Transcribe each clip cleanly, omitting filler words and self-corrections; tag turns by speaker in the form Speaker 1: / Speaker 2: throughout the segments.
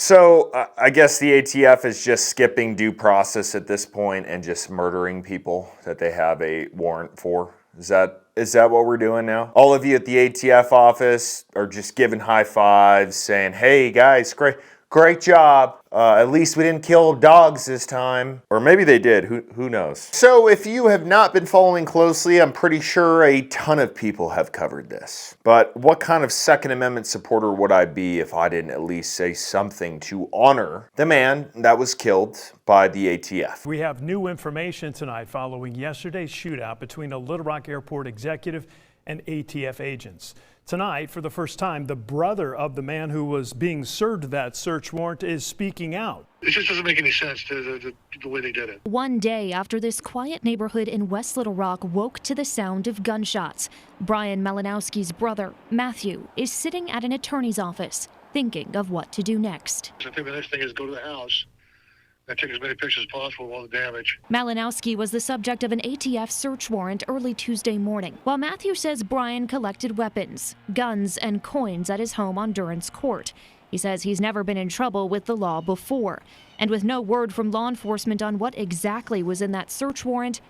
Speaker 1: So I guess the ATF is just skipping due process at this point and just murdering people that they have a warrant for. Is that what we're doing now? All of you at the ATF office are just giving high fives, saying, "Hey guys, great job. At least we didn't kill dogs this time." Or maybe they did, who knows? So if you have not been following closely, I'm pretty sure a ton of people have covered this. But what kind of Second Amendment supporter would I be if I didn't at least say something to honor the man that was killed by the ATF?
Speaker 2: We have new information tonight following yesterday's shootout between a Little Rock Airport executive and ATF agents. Tonight, for the first time, the brother of the man who was being served that search warrant is speaking out.
Speaker 3: It just doesn't make any sense, the way they did it.
Speaker 4: One day after this quiet neighborhood in West Little Rock woke to the sound of gunshots, Brian Malinowski's brother, Matthew, is sitting at an attorney's office, thinking of what to do next.
Speaker 3: I think the next thing is go to the house and take as many pictures as possible of all the damage.
Speaker 4: Malinowski was the subject of an ATF search warrant early Tuesday morning, while Matthew says Brian collected weapons, guns, and coins at his home on Durance Court. He says he's never been in trouble with the law before. And with no word from law enforcement on what exactly was in that search warrant,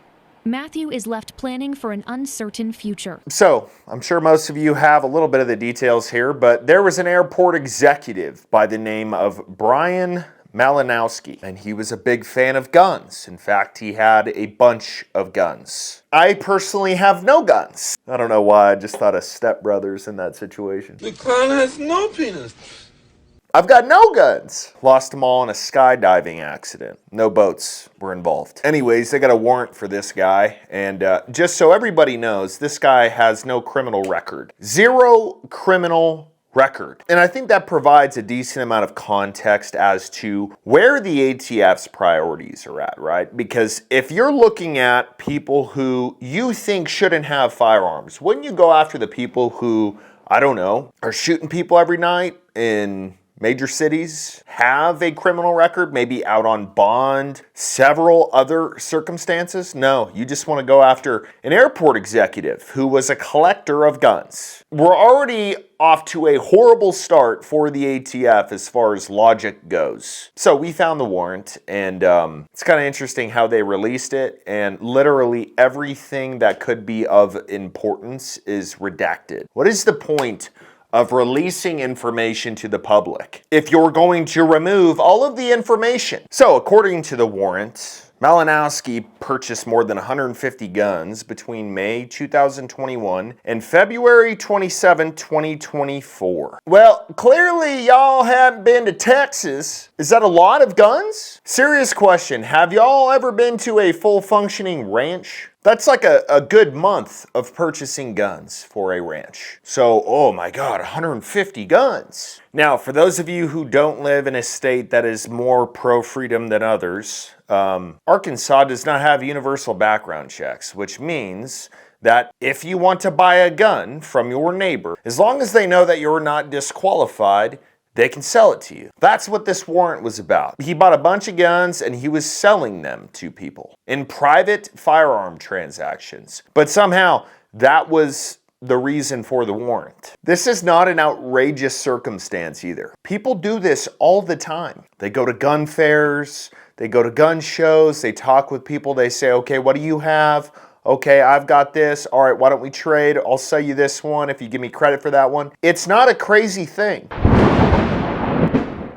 Speaker 4: Matthew is left planning for an uncertain future.
Speaker 1: So, I'm sure most of you have a little bit of the details here, but there was an airport executive by the name of Brian Malinowski, and he was a big fan of guns. In fact, he had a bunch of guns. I personally have no guns. I don't know why, I just thought of Step Brothers in that situation.
Speaker 5: The clown has no penis.
Speaker 1: I've got no guns. Lost them all in a skydiving accident. No boats were involved. Anyways, they got a warrant for this guy, and just so everybody knows, this guy has no criminal record. Zero criminal record. And I think that provides a decent amount of context as to where the ATF's priorities are at, right? Because if you're looking at people who you think shouldn't have firearms, wouldn't you go after the people who, I don't know, are shooting people every night in major cities, have a criminal record, maybe out on bond, several other circumstances? No, you just want to go after an airport executive who was a collector of guns. We're already off to a horrible start for the ATF as far as logic goes. So we found the warrant, and it's kind of interesting how they released it, and literally everything that could be of importance is redacted. What is the point of releasing information to the public if you're going to remove all of the information? So according to the warrant, Malinowski purchased more than 150 guns between May 2021 and February 27, 2024. Well, clearly y'all haven't been to Texas. Is that a lot of guns? Serious question, have y'all ever been to a full functioning ranch? That's like a good month of purchasing guns for a ranch. So, oh my God, 150 guns. Now, for those of you who don't live in a state that is more pro-freedom than others, Arkansas does not have universal background checks, which means that if you want to buy a gun from your neighbor, as long as they know that you're not disqualified, they can sell it to you. That's what this warrant was about. He bought a bunch of guns and he was selling them to people in private firearm transactions. But somehow that was the reason for the warrant. This is not an outrageous circumstance either. People do this all the time. They go to gun fairs, they go to gun shows, they talk with people, they say, okay, what do you have? Okay, I've got this. All right, why don't we trade? I'll sell you this one if you give me credit for that one. It's not a crazy thing.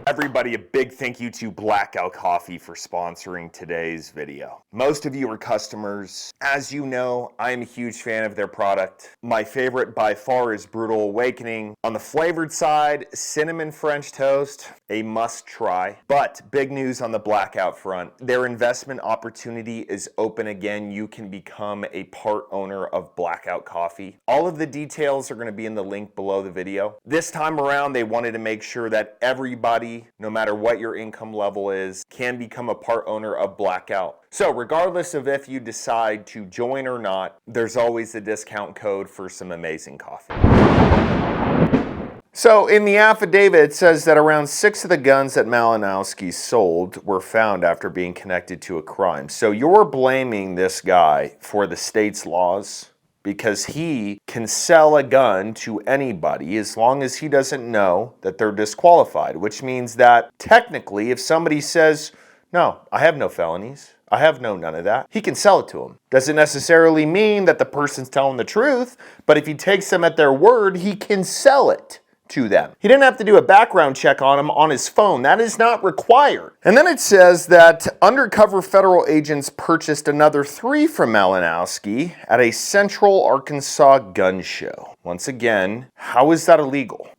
Speaker 1: Everybody, a big thank you to Blackout Coffee for sponsoring today's video. Most of you are customers. As you know, I am a huge fan of their product. My favorite by far is Brutal Awakening. On the flavored side, cinnamon French toast, a must try. But big news on the Blackout front. Their investment opportunity is open again. You can become a part owner of Blackout Coffee. All of the details are going to be in the link below the video. This time around, they wanted to make sure that everybody, no matter what your income level is, can become a part owner of Blackout. So regardless of if you decide to join or not, there's always a discount code for some amazing coffee. So in the affidavit, it says that around 6 of the guns that Malinowski sold were found after being connected to a crime. So you're blaming this guy for the state's laws? because he can sell a gun to anybody as long as he doesn't know that they're disqualified, which means that technically if somebody says, no, I have no felonies, I have none of that, he can sell it to them. Doesn't necessarily mean that the person's telling the truth, but if he takes them at their word, he can sell it to them. He didn't have to do a background check on him on his phone. That is not required. And then it says that undercover federal agents purchased another 3 from Malinowski at a Central Arkansas gun show. Once again, how is that illegal?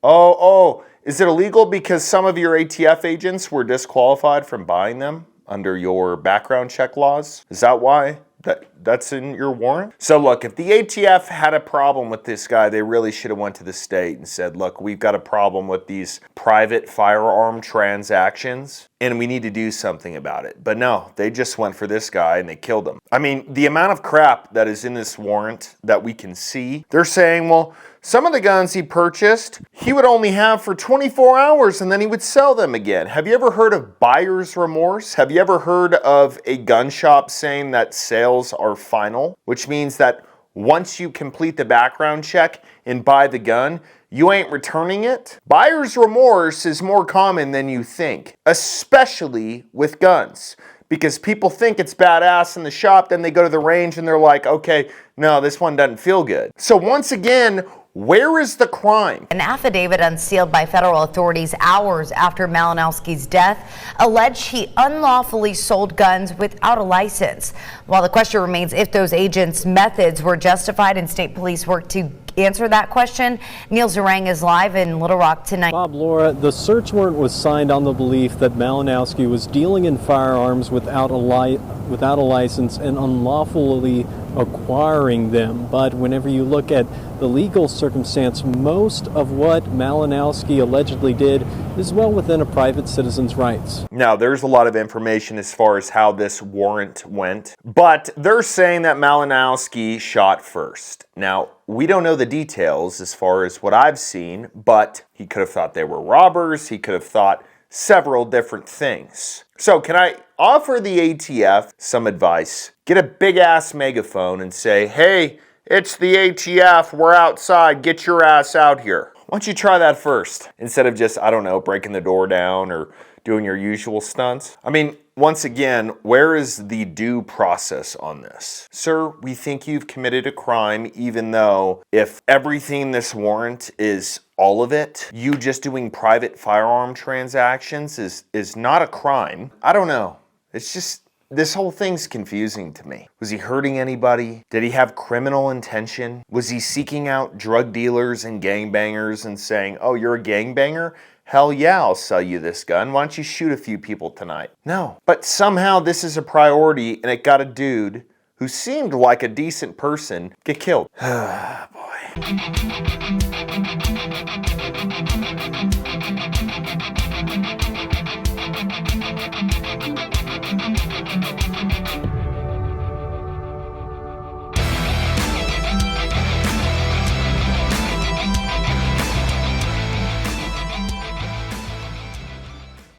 Speaker 1: Is it illegal because some of your ATF agents were disqualified from buying them under your background check laws? Is that why that's in your warrant? So look, if the ATF had a problem with this guy, they really should have went to the state and said, look, we've got a problem with these private firearm transactions and we need to do something about it. But no, they just went for this guy and they killed him. I mean, the amount of crap that is in this warrant that we can see, they're saying, well, some of the guns he purchased, he would only have for 24 hours and then he would sell them again. Have you ever heard of buyer's remorse? Have you ever heard of a gun shop saying that sales are final? Which means that once you complete the background check and buy the gun, you ain't returning it. Buyer's remorse is more common than you think, especially with guns. Because people think it's badass in the shop, then they go to the range and they're like, okay, no, this one doesn't feel good. So once again, where is the crime?
Speaker 6: An affidavit unsealed by federal authorities hours after Malinowski's death alleged he unlawfully sold guns without a license. While the question remains if those agents' methods were justified and state police worked to answer that question, Neil Zarang is live in Little Rock tonight.
Speaker 7: Bob, Laura, the search warrant was signed on the belief that Malinowski was dealing in firearms without a license and unlawfully acquiring them. But whenever you look at the legal circumstance, most of what Malinowski allegedly did is well within a private citizen's rights.
Speaker 1: Now, there's a lot of information as far as how this warrant went, but they're saying that Malinowski shot first. Now, we don't know the details as far as what I've seen, but he could have thought they were robbers. He could have thought several different things. So can I offer the ATF some advice? Get a big ass megaphone and say, hey, it's the ATF, we're outside, get your ass out here. Why don't you try that first instead of just, I don't know, breaking the door down or doing your usual stunts? I mean, once again, where is the due process on this? Sir, we think you've committed a crime, even though if everything in this warrant is all of it, you just doing private firearm transactions is not a crime. I don't know. It's just, this whole thing's confusing to me. Was he hurting anybody? Did he have criminal intention? Was he seeking out drug dealers and gangbangers and saying, oh, you're a gangbanger? Hell yeah, I'll sell you this gun. Why don't you shoot a few people tonight? No. But somehow this is a priority and it got a dude who seemed like a decent person get killed. Boy.